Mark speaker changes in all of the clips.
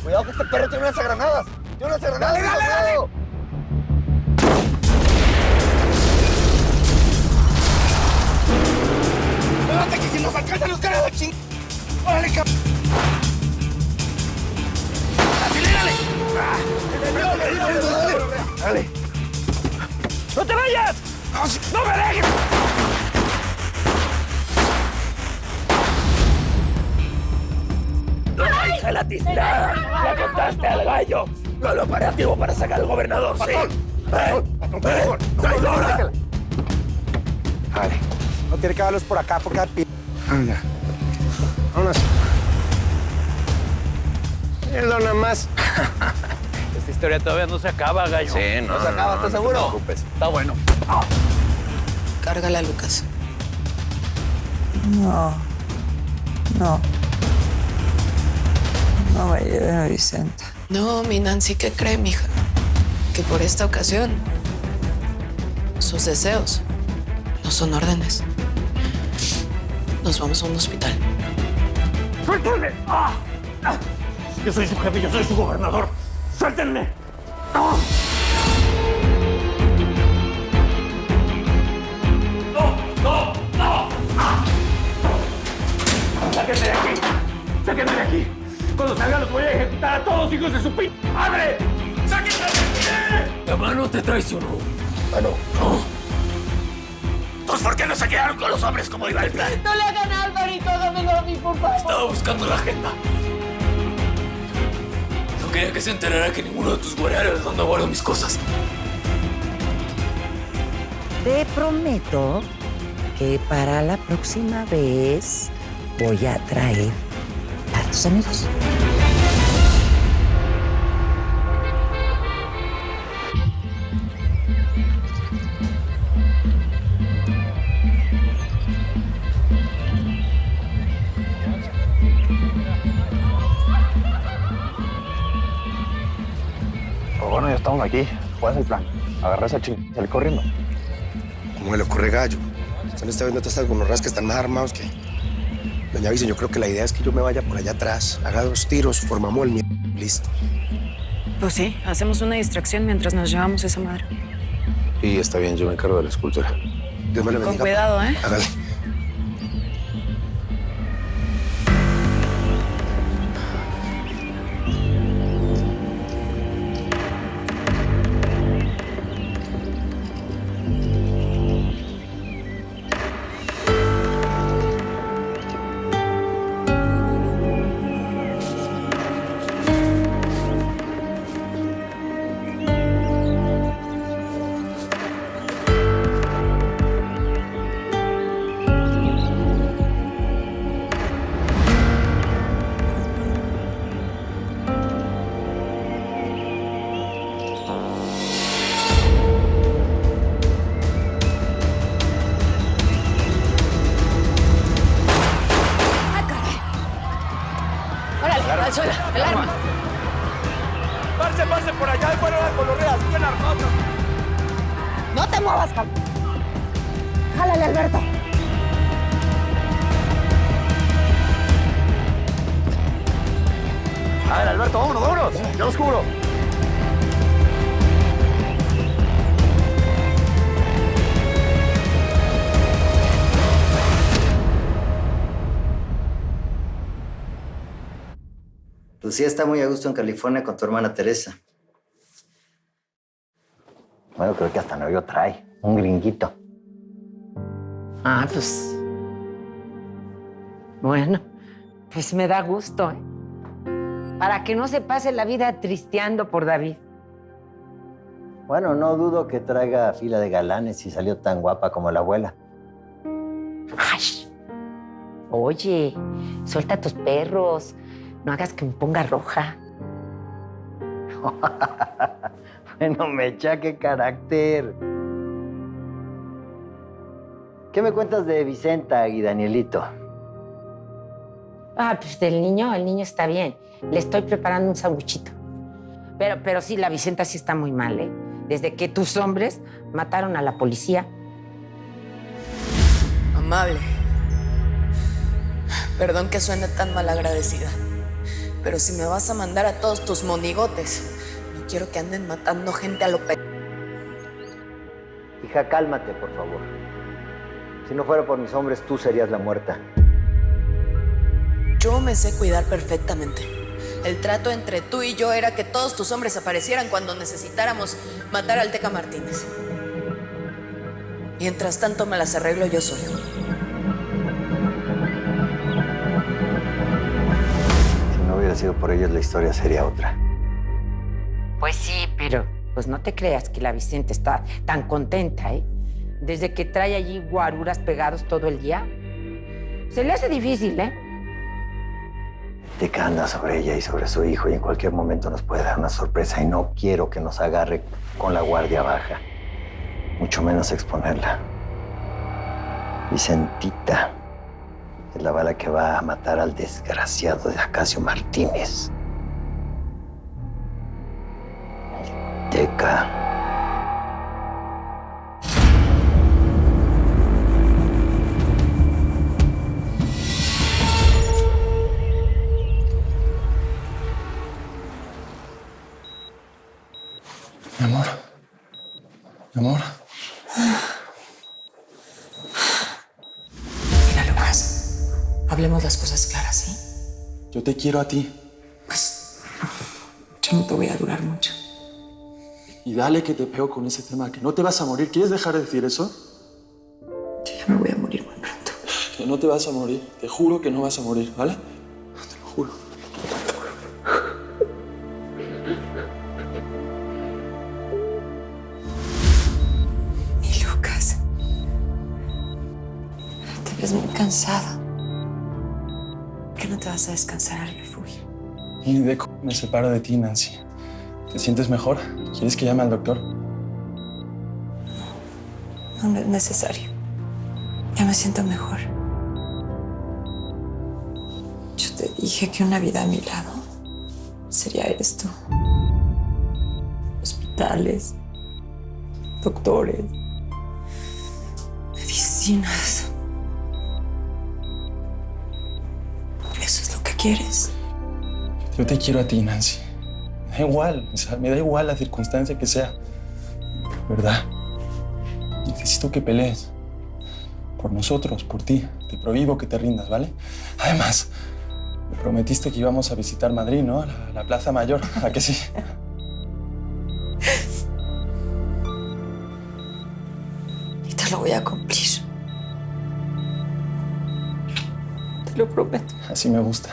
Speaker 1: Cuidado que este perro tiene unas granadas. ¡Tiene unas granadas! ¡Dale! ¡Espérate que si nos alcanzan los caras de la ching... ¡Órale, cabrón! ¡Acelérale! ¡Dale! ¡No te vayas! ¡No me dejes! ¡No, hija de la tiznada! ¡Le contaste al gallo! ¡Lo operativo para sacar al gobernador, sí! ¡Traidora!
Speaker 2: Vale. No tiene que darlos por acá, por cada pi...
Speaker 1: Anda. Vámonos. Míralo nada más.
Speaker 3: Esta historia todavía no se acaba, gallo.
Speaker 1: Sí, no se acaba, ¿estás seguro?
Speaker 3: No te preocupes. Está bueno.
Speaker 4: Cárgala, Lucas.
Speaker 5: No. No me lleven a Vicenta.
Speaker 4: No, mi Nancy, ¿qué cree, mija? Que por esta ocasión sus deseos no son órdenes. Nos vamos a un hospital.
Speaker 3: ¡Suéltenme! Yo soy su jefe, yo soy su gobernador. ¡Suéltenme! ¡No! ¡Sáquenme de aquí! ¡Sáquenme de aquí! Cuando salga los voy a ejecutar a todos, hijos de su p*** madre. ¡Sáquenme de aquí! La mano te traicionó.
Speaker 1: Mano.
Speaker 3: No. Entonces, ¿por qué no se quedaron con los hombres como iba el plan?
Speaker 6: No le hagan a Alvarito, dámelo a mí, por favor.
Speaker 3: Estaba buscando la agenda. No quería que se enterara que ninguno de tus guardianes es donde guardo mis cosas.
Speaker 5: Te prometo que para la próxima vez voy a traer a tus amigos.
Speaker 1: Pues bueno, ya estamos aquí. ¿Cuál es el plan? Agarrar esa ching... y salir corriendo.
Speaker 2: ¿Cómo le ocurre, gallo? Usted no está viendo todas estas gonorras que están más armados que... Doña Vicen, yo creo que la idea es que yo me vaya por allá atrás, haga 2 tiros, formamos el listo.
Speaker 4: Pues sí, hacemos una distracción mientras nos llevamos esa madre.
Speaker 2: Y está bien, yo me encargo de la escultura. Dios me le bendiga.
Speaker 4: Con cuidado, ¿eh?
Speaker 2: Hágale.
Speaker 6: Órale, al suelo, el arma.
Speaker 3: ¡Parce por allá! ¡Fueron las colorreas! ¡Bien armados!
Speaker 6: No te muevas, cabrón. Jálale, Alberto.
Speaker 1: A ver, Alberto, vámonos. Yo los cubro.
Speaker 7: Lucía está muy a gusto en California con tu hermana Teresa. Bueno, creo que hasta novio trae. Un gringuito.
Speaker 5: Ah, pues... Bueno, pues me da gusto, ¿eh? Para que no se pase la vida tristeando por David.
Speaker 7: Bueno, no dudo que traiga fila de galanes si salió tan guapa como la abuela.
Speaker 5: Ay, oye, suelta a tus perros. No hagas que me ponga roja.
Speaker 7: Bueno, Mecha, qué carácter. ¿Qué me cuentas de Vicenta y Danielito?
Speaker 5: Ah, pues el niño está bien. Le estoy preparando un sanguchito. Pero sí, la Vicenta sí está muy mal, ¿eh? Desde que tus hombres mataron a la policía.
Speaker 4: amable. Perdón que suene tan malagradecida, pero si me vas a mandar a todos tus monigotes, no quiero que anden matando gente a lo pe...
Speaker 7: Hija, cálmate, por favor. Si no fuera por mis hombres, tú serías la muerta.
Speaker 4: Yo me sé cuidar perfectamente. El trato entre tú y yo era que todos tus hombres aparecieran cuando necesitáramos matar al Teca Martínez. Mientras tanto me las arreglo yo solo.
Speaker 7: Si no hubiera sido por ellos, la historia sería otra.
Speaker 5: Pues sí, pero pues no te creas que la Vicente está tan contenta, ¿eh? Desde que trae allí guaruras pegados todo el día. Se le hace difícil, ¿eh?
Speaker 7: Teca anda sobre ella y sobre su hijo y en cualquier momento nos puede dar una sorpresa y no quiero que nos agarre con la guardia baja, mucho menos exponerla. Vicentita es la bala que va a matar al desgraciado de Acacio Martínez. Teca.
Speaker 8: Mi amor. Mi amor.
Speaker 4: Mira, Lucas, hablemos las cosas claras, ¿sí?
Speaker 8: Yo te quiero a ti.
Speaker 4: Pues yo no te voy a durar mucho.
Speaker 8: Y dale que te pego con ese tema, que no te vas a morir. ¿Quieres dejar de decir eso?
Speaker 4: Yo ya me voy a morir muy pronto.
Speaker 8: Que no te vas a morir. Te juro que no vas a morir, ¿vale? Te lo juro.
Speaker 4: Mi Lucas, te ves muy cansado. ¿Por qué no te vas a descansar al refugio?
Speaker 8: Ni de c... me separo de ti, Nancy. ¿Te sientes mejor? ¿Quieres que llame al doctor?
Speaker 4: No es necesario. Ya me siento mejor. Yo te dije que una vida a mi lado sería esto. Hospitales, doctores, medicinas. ¿Eso es lo que quieres?
Speaker 8: Yo te quiero a ti, Nancy. Me da igual, o sea, me da igual la circunstancia que sea. ¿Verdad? Necesito que pelees. Por nosotros, por ti. Te prohíbo que te rindas, ¿vale? Además, me prometiste que íbamos a visitar Madrid, ¿no? La Plaza Mayor. ¿A que sí?
Speaker 4: Y te lo voy a cumplir. Te lo prometo.
Speaker 8: Así me gusta.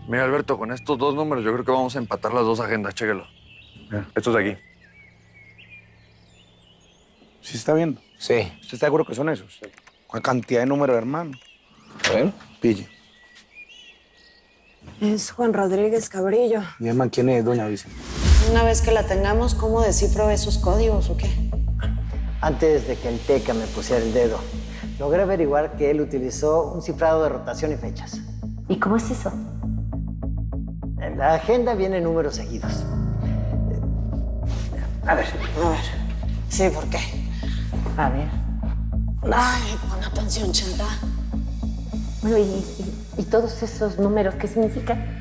Speaker 9: Mira, Alberto, con estos dos números yo creo que vamos a empatar las dos agendas, chéquelo. Mira, estos de aquí.
Speaker 10: ¿Sí está viendo?
Speaker 2: Sí.
Speaker 10: ¿Usted está seguro que son esos? Con cantidad de números, hermano.
Speaker 2: A ver.
Speaker 10: Pille.
Speaker 6: Es Juan Rodríguez Cabrillo.
Speaker 10: ¿Y man quién es, doña Vicente?
Speaker 6: Una vez que la tengamos, ¿cómo descifro esos códigos o qué?
Speaker 7: Antes de que el Teca me pusiera el dedo, logré averiguar que él utilizó un cifrado de rotación y fechas.
Speaker 5: ¿Y cómo es eso?
Speaker 7: En la agenda vienen números seguidos. A ver.
Speaker 6: Sí, ¿por qué?
Speaker 5: A ver.
Speaker 6: Ay, pon atención, Chanta.
Speaker 5: Bueno, ¿y todos esos números qué significan?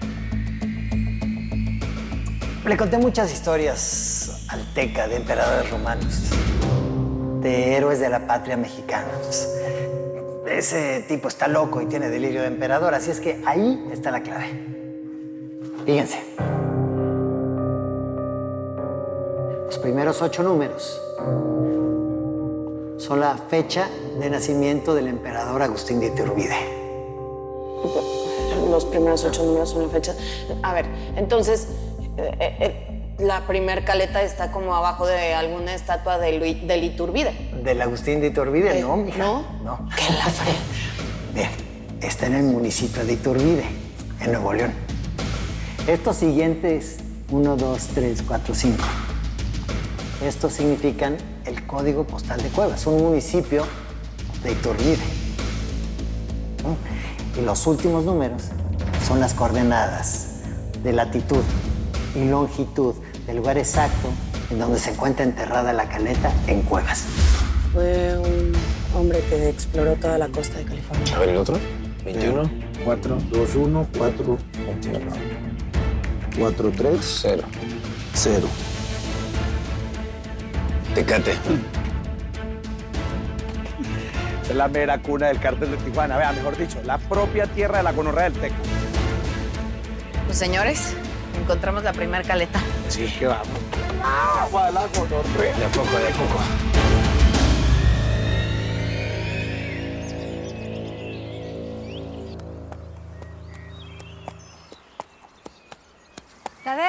Speaker 7: Le conté muchas historias al Teca de emperadores romanos, de héroes de la patria mexicanos. Ese tipo está loco y tiene delirio de emperador, así es que ahí está la clave. Fíjense. Los primeros 8 números son la fecha de nacimiento del emperador Agustín de Iturbide.
Speaker 6: Los primeros 8 números son la fecha. A ver, entonces, la primer caleta está como abajo de alguna estatua del Iturbide.
Speaker 7: ¿Del Agustín de Iturbide? No, mija.
Speaker 6: ¿No?
Speaker 7: No.
Speaker 6: ¿Qué la fre?
Speaker 7: Bien, está en el municipio de Iturbide, en Nuevo León. Estos siguientes, 1, 2, 3, 4, 5. Estos significan el código postal de Cuevas, un municipio de Iturbide. Y los últimos números son las coordenadas de latitud y longitud del lugar exacto en donde se encuentra enterrada la caleta en Cuevas.
Speaker 6: Fue un hombre que exploró toda la costa de California.
Speaker 2: A ver, ¿el otro? 21.
Speaker 10: 4, 2, 1, 4,
Speaker 2: 21.
Speaker 10: 4, 3,
Speaker 2: 0.
Speaker 10: 0.
Speaker 2: Tecate.
Speaker 10: Es la mera cuna del cártel de Tijuana. Vea, mejor dicho, la propia tierra de la gonorrea del Teca.
Speaker 6: Pues señores, encontramos la primer caleta.
Speaker 10: Sí, que vamos. ¡Agua, la gonorrea!
Speaker 2: De a poco, de a poco.
Speaker 11: ¡Tadeo!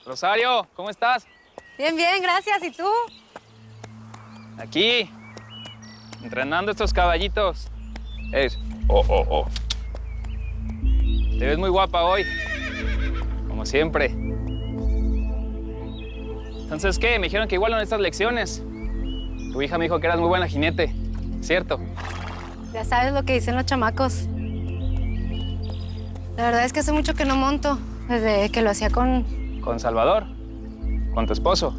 Speaker 12: Rosario, ¿cómo estás?
Speaker 11: Bien, bien, gracias. ¿Y tú?
Speaker 12: Aquí, entrenando estos caballitos. Te ves muy guapa hoy, como siempre. Entonces, ¿qué? Me dijeron que igual en estas lecciones. Tu hija me dijo que eras muy buena jinete, ¿cierto?
Speaker 11: Ya sabes lo que dicen los chamacos. La verdad es que hace mucho que no monto, desde que lo hacía con...
Speaker 12: ¿Con Salvador? ¿Con tu esposo?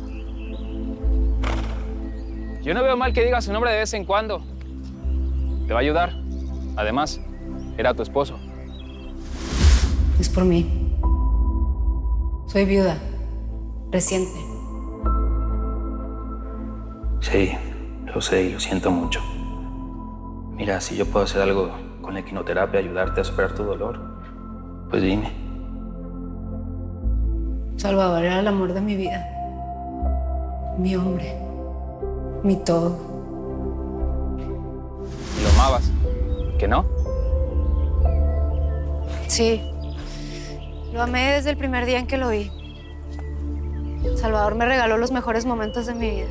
Speaker 12: Yo no veo mal que digas su nombre de vez en cuando. Te va a ayudar. Además, era tu esposo.
Speaker 11: Es por mí. Soy viuda. Reciente.
Speaker 13: Sí, lo sé y lo siento mucho. Mira, si yo puedo hacer algo con la equinoterapia, ayudarte a superar tu dolor, pues dime.
Speaker 11: Salvador era el amor de mi vida. Mi hombre. Mi todo.
Speaker 12: Y lo amabas. ¿Que no?
Speaker 11: Sí. Lo amé desde el primer día en que lo vi. Salvador me regaló los mejores momentos de mi vida.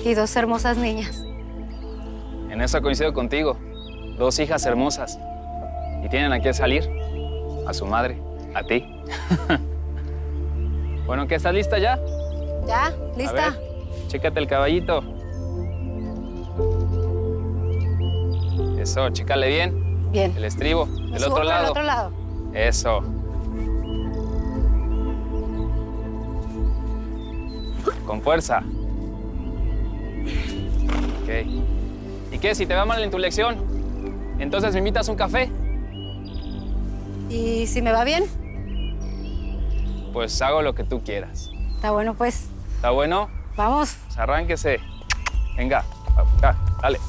Speaker 11: Y 2 hermosas niñas.
Speaker 12: En eso coincido contigo. 2 hijas hermosas. Y tienen a quién salir. A su madre. A ti. Bueno, ¿qué? ¿Estás lista ya?
Speaker 11: ¿Ya? ¿Lista?
Speaker 12: A ver, chécate el caballito. Eso, chécale bien.
Speaker 11: Bien.
Speaker 12: El estribo.
Speaker 11: Me
Speaker 12: Del
Speaker 11: subo
Speaker 12: otro
Speaker 11: por el
Speaker 12: lado.
Speaker 11: otro lado.
Speaker 12: Eso. Con fuerza. Ok. ¿Y qué? Si te va mal en tu lección, entonces me invitas a un café.
Speaker 11: ¿Y si me va bien?
Speaker 12: Pues hago lo que tú quieras.
Speaker 11: Está bueno, pues.
Speaker 12: ¿Está bueno?
Speaker 11: Vamos.
Speaker 12: Pues arránquese. Venga, acá, dale.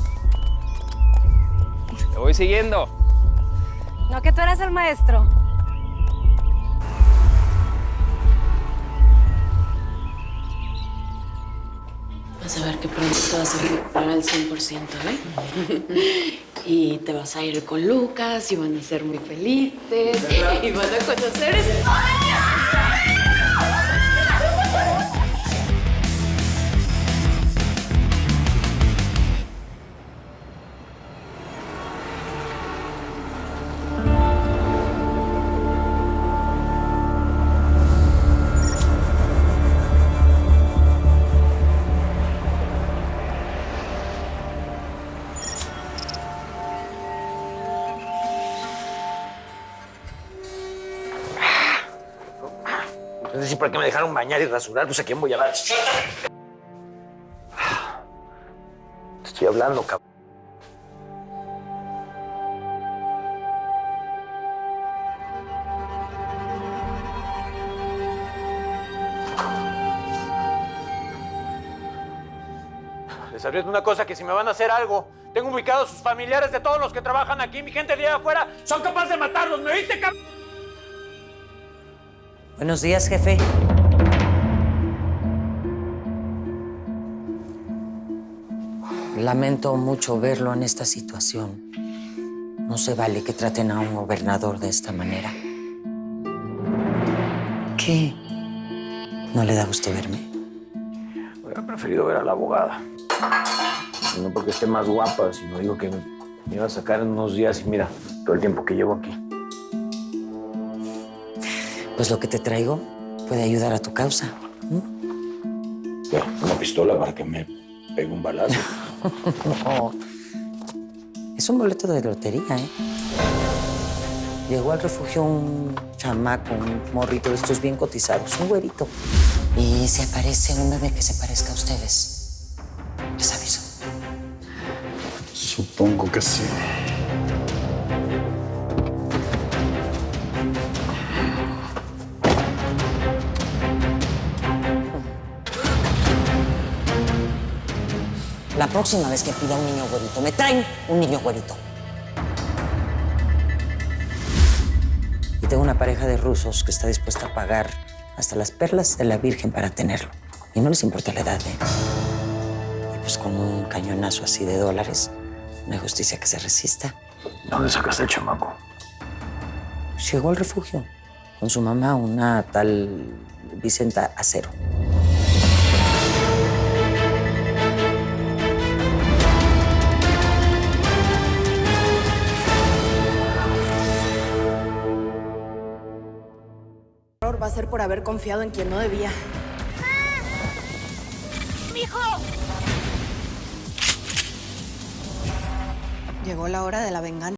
Speaker 12: Te voy siguiendo.
Speaker 11: No, que tú eras el maestro.
Speaker 6: Vas a ver que pronto te vas a recuperar al 100%, ¿eh? Y te vas a ir con Lucas y van a ser muy felices. Y van a conocer España.
Speaker 1: Entonces, ¿sí por qué me dejaron bañar y rasurar? Pues, ¿a quién voy a dar? Te estoy hablando, cabrón. Les advierto una cosa, que si me van a hacer algo, tengo ubicados sus familiares de todos los que trabajan aquí. Mi gente de allá afuera son capaces de matarlos. ¿Me viste, cabrón?
Speaker 5: Buenos días, jefe. Lamento mucho verlo en esta situación. No se vale que traten a un gobernador de esta manera. ¿Qué? ¿No le da gusto verme?
Speaker 1: Hubiera preferido ver a la abogada. No porque esté más guapa, sino digo que me iba a sacar en unos días y mira, todo el tiempo que llevo aquí.
Speaker 5: Pues lo que te traigo puede ayudar a tu causa.
Speaker 1: ¿Qué? ¿Una pistola para que me pegue un balazo?
Speaker 5: No. Es un boleto de lotería, ¿eh? Llegó al refugio un chamaco, un morrito de estos bien cotizados, un güerito. Y se aparece un bebé que se parezca a ustedes. Les aviso.
Speaker 8: Supongo que sí.
Speaker 5: La próxima vez que pida un niño güerito, me traen un niño güerito. Y tengo una pareja de rusos que está dispuesta a pagar hasta las perlas de la Virgen para tenerlo. Y no les importa la edad, ¿eh? Y pues con un cañonazo así de $, no hay justicia que se resista.
Speaker 1: ¿Dónde sacaste el chamaco?
Speaker 5: Llegó al refugio con su mamá, una tal Vicenta Acero.
Speaker 6: Va a ser por haber confiado en quien no debía.
Speaker 11: ¡Mijo!
Speaker 6: Llegó la hora de la venganza.